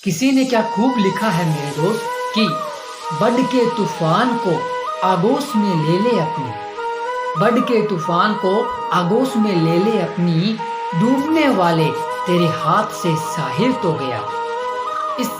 किसी ने क्या खूब लिखा है मेरे दोस्त कि बढ़ के तूफान को आगोश में ले ले अपनी, बढ़ के तूफान को आगोश में ले ले अपनी, डूबने वाले तेरे हाथ से साहिल तो गया। इस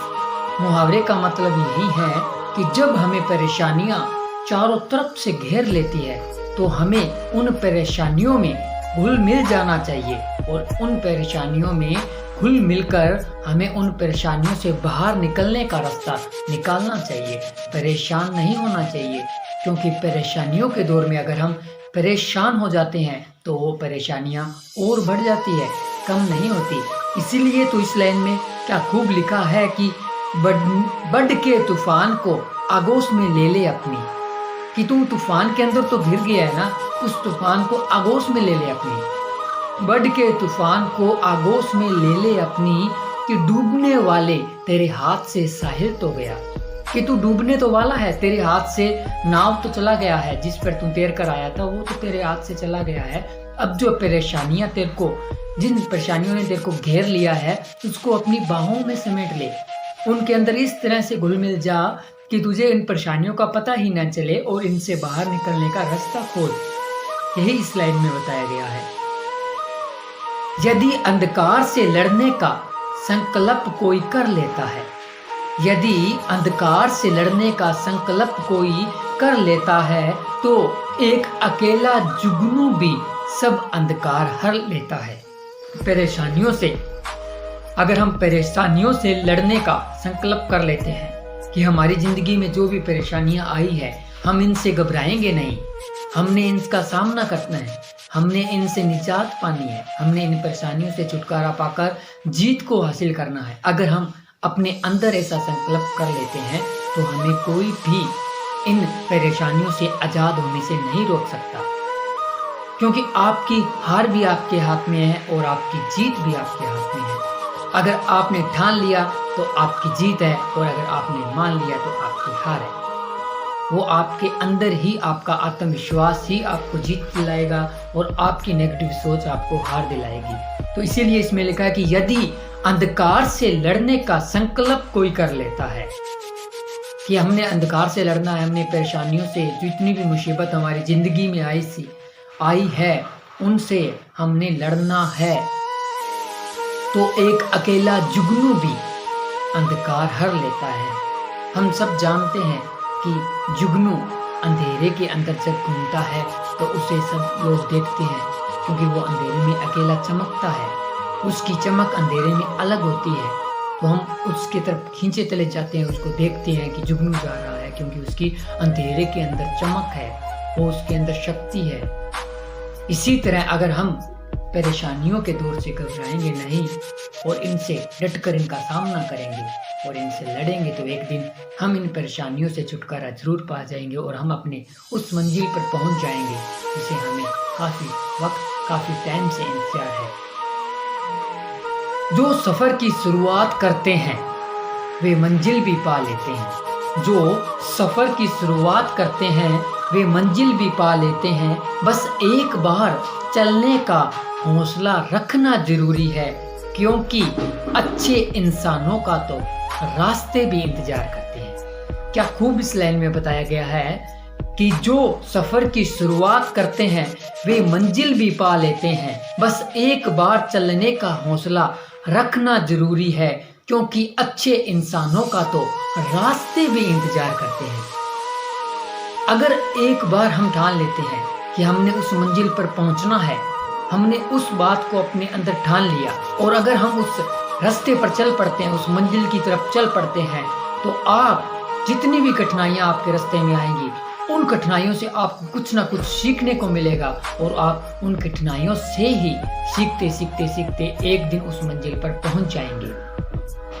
मुहावरे का मतलब यही है कि जब हमें परेशानियां चारों तरफ से घेर लेती है तो हमें उन परेशानियों में घुल मिल जाना चाहिए और उन परेशानियों में घुल मिलकर हमें उन परेशानियों से बाहर निकलने का रास्ता निकालना चाहिए। परेशान नहीं होना चाहिए, क्योंकि परेशानियों के दौर में अगर हम परेशान हो जाते हैं तो वो परेशानियां और बढ़ जाती है, कम नहीं होती। इसीलिए तो इस लाइन में क्या खूब लिखा है कि बढ़ के तूफान को आगोश में ले ले अपनी, कि तू तूफान के अंदर तो घिर गया है ना, उस तूफान को आगोश में ले ले अपनी। बढ़ के तूफान को आगोश में ले ले अपनी, कि डूबने वाले तेरे हाथ से साहिल तो गया। कि तू डूबने तो वाला है, तेरे हाथ से नाव तो चला गया है, जिस पर तू तैर कर आया था वो तो तेरे हाथ से चला गया है। अब जो परेशानियां तेरे को, जिन परेशानियों ने तेरे को घेर लिया है, उसको अपनी बाहों में समेट ले, उनके अंदर इस तरह से घुल मिल जा कि तुझे इन परेशानियों का पता ही न चले और इनसे बाहर निकलने का रास्ता खोज। यही इस लाइन में बताया गया है। यदि अंधकार से लड़ने का संकल्प कोई कर लेता है, यदि अंधकार से लड़ने का संकल्प कोई कर लेता है तो एक अकेला जुगनू भी सब अंधकार हर लेता है। परेशानियों से, अगर हम परेशानियों से लड़ने का संकल्प कर लेते हैं कि हमारी जिंदगी में जो भी परेशानियां आई है, हम इनसे घबराएंगे नहीं, हमने इनका सामना करना है, हमने इनसे निजात पानी है, हमने इन परेशानियों से छुटकारा पाकर जीत को हासिल करना है। अगर हम अपने अंदर ऐसा संकल्प कर लेते हैं तो हमें कोई भी इन परेशानियों से आजाद होने से नहीं रोक सकता, क्योंकि आपकी हार भी आपके हाथ में है और आपकी जीत भी आपके हाथ में है। अगर आपने ठान लिया तो आपकी जीत है, और अगर आपने मान लिया तो आपकी हार है। वो आपके अंदर ही, आपका आत्मविश्वास ही आपको जीत दिलाएगा और आपकी नेगेटिव सोच आपको हार दिलाएगी। तो इसीलिए इसमें लिखा है कि यदि अंधकार से लड़ने का संकल्प कोई कर लेता है, कि हमने अंधकार से लड़ना है, हमने परेशानियों से, जितनी भी मुसीबत हमारी जिंदगी में आई है उनसे हमने लड़ना है, तो एक अकेला जुगनू भी अंधकार हर लेता है। हम सब जानते हैं कि जुगनू अंधेरे के अंदर जब घूमता है तो उसे सब लोग देखते हैं, क्योंकि वो अंधेरे में अकेला चमकता है, उसकी चमक अंधेरे में अलग होती है, तो हम उसके तरफ खींचे चले जाते हैं, उसको देखते हैं कि जुगनू जा रहा है, क्योंकि उसकी अंधेरे के अंदर चमक है, वो उसके अंदर शक्ति है। इसी तरह अगर हम परेशानियों के दौर से घबराएंगे नहीं और इनसे डटकर इनका सामना करेंगे और इनसे लड़ेंगे तो एक दिन हम इन परेशानियों से छुटकारा जरूर पा जाएंगे और हम अपने उस मंजिल पर पहुंच जाएंगे जिसे हमें काफी वक्त, काफी टाइम से इंतजार है। जो सफर की शुरुआत करते हैं वे मंजिल भी पा लेते हैं। जो सफर की शुरुआत करते हैं वे मंजिल भी पा लेते हैं। बस एक बार चलने का हौसला रखना जरूरी है, क्योंकि अच्छे इंसानों का तो रास्ते भी इंतजार करते हैं। क्या खूब इस लाइन में बताया गया है कि जो सफर की शुरुआत करते हैं वे मंजिल भी पा लेते हैं। बस एक बार चलने का हौसला रखना जरूरी है, क्योंकि अच्छे इंसानों का तो रास्ते भी इंतजार करते हैं। अगर एक बार हम ठान लेते हैं कि हमने उस मंजिल पर पहुंचना है, हमने उस बात को अपने अंदर ठान लिया, और अगर हम उस रास्ते पर चल पड़ते हैं, उस मंजिल की तरफ चल पड़ते हैं, तो आप जितनी भी कठिनाइयां आपके रास्ते में आएंगी, उन कठिनाइयों से आपको कुछ ना कुछ सीखने को मिलेगा और आप उन कठिनाइयों से ही सीखते सीखते सीखते एक दिन उस मंजिल पर पहुंच जाएंगे।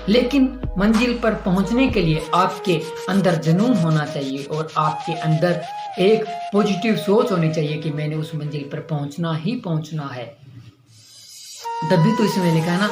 लेकिन मंजिल पर पहुंचने के लिए आपके अंदर जुनून होना चाहिए और आपके अंदर एक पॉजिटिव सोच होनी चाहिए कि मैंने उस मंजिल पर पहुंचना ही पहुंचना है। तभी तो इसमें लिखा है ना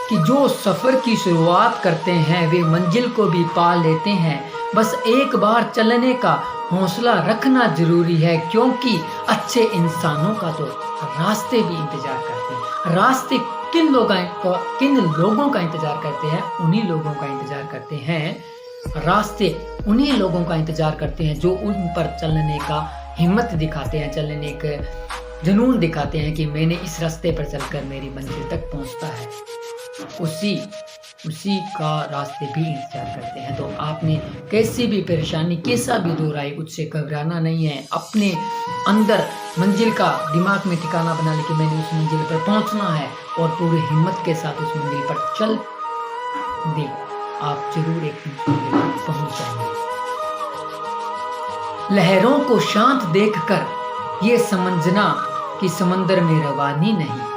कि जो सफर की शुरुआत करते हैं वे मंजिल को भी पा लेते हैं। बस एक बार चलने का हौसला रखना जरूरी है, क्योंकि अच्छे इंसानों का तो रास्ते भी इंतजार करते हैं। रास्ते किन लोगों का इंतजार करते हैं? उन्हीं लोगों का इंतजार करते हैं। रास्ते उन्हीं लोगों का इंतजार करते हैं जो उन पर चलने का हिम्मत दिखाते हैं, चलने का जुनून दिखाते हैं कि मैंने इस रास्ते पर चलकर मेरी मंजिल तक पहुंचता है। उसी का रास्ते भी इंतजार करते हैं। तो आपने कैसी भी परेशानी, कैसा भी दौर आए, उससे घबराना नहीं है। अपने अंदर मंजिल का दिमाग में ठिकाना बना ले कि मैंने उस मंजिल पर पहुंचना है और पूरी हिम्मत के साथ उस मंजिल पर चल दे, आप जरूर एक दिन पहुंच जाएंगे। लहरों को शांत देखकर ये समझना कि समंदर में रवानी नहीं।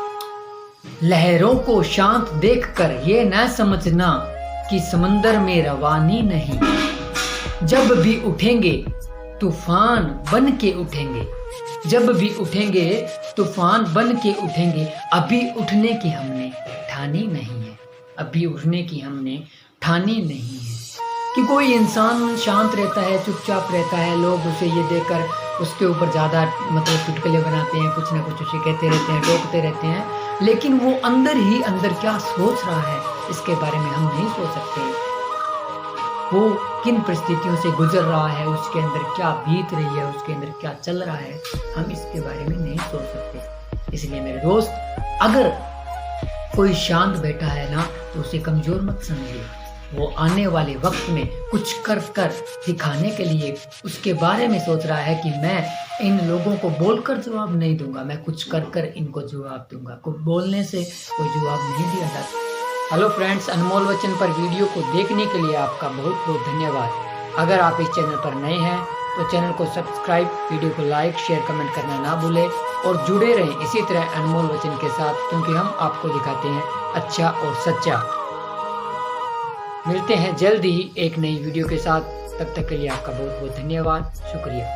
लहरों को शांत देखकर ये न समझना कि समंदर में रवानी नहीं। जब भी उठेंगे तूफान बन के उठेंगे, जब भी उठेंगे तूफान बन के उठेंगे। अभी उठने की हमने ठानी नहीं है, अभी उठने की हमने ठानी नहीं है। कि कोई इंसान शांत रहता है, चुपचाप रहता है, लोग उसे ये देखकर उसके ऊपर ज़्यादा मतलब चुटकुले बनाते हैं, कुछ ना कुछ उसे कहते रहते हैं, टोकते रहते हैं, लेकिन वो अंदर ही अंदर क्या सोच रहा है इसके बारे में हम नहीं सोच सकते। वो किन परिस्थितियों से गुजर रहा है, उसके अंदर क्या बीत रही है, उसके अंदर क्या चल रहा है, हम इसके बारे में नहीं सोच सकते। इसलिए मेरे दोस्त, अगर कोई शांत बैठा है ना तो उसे कमज़ोर मत समझिए। वो आने वाले वक्त में कुछ कर दिखाने के लिए उसके बारे में सोच रहा है कि मैं इन लोगों को बोलकर जवाब नहीं दूंगा, मैं कुछ कर इनको जवाब दूंगा। को बोलने से कोई जवाब नहीं दिया जाता। हेलो फ्रेंड्स, अनमोल वचन पर वीडियो को देखने के लिए आपका बहुत बहुत धन्यवाद। अगर आप इस चैनल पर नए हैं तो चैनल को सब्सक्राइब, वीडियो को लाइक, शेयर, कमेंट करना ना भूलें और जुड़े रहें इसी तरह अनमोल वचन के साथ, क्योंकि हम आपको दिखाते हैं अच्छा और सच्चा। मिलते हैं जल्द ही एक नई वीडियो के साथ। तब तक के लिए आपका बहुत बहुत धन्यवाद, शुक्रिया।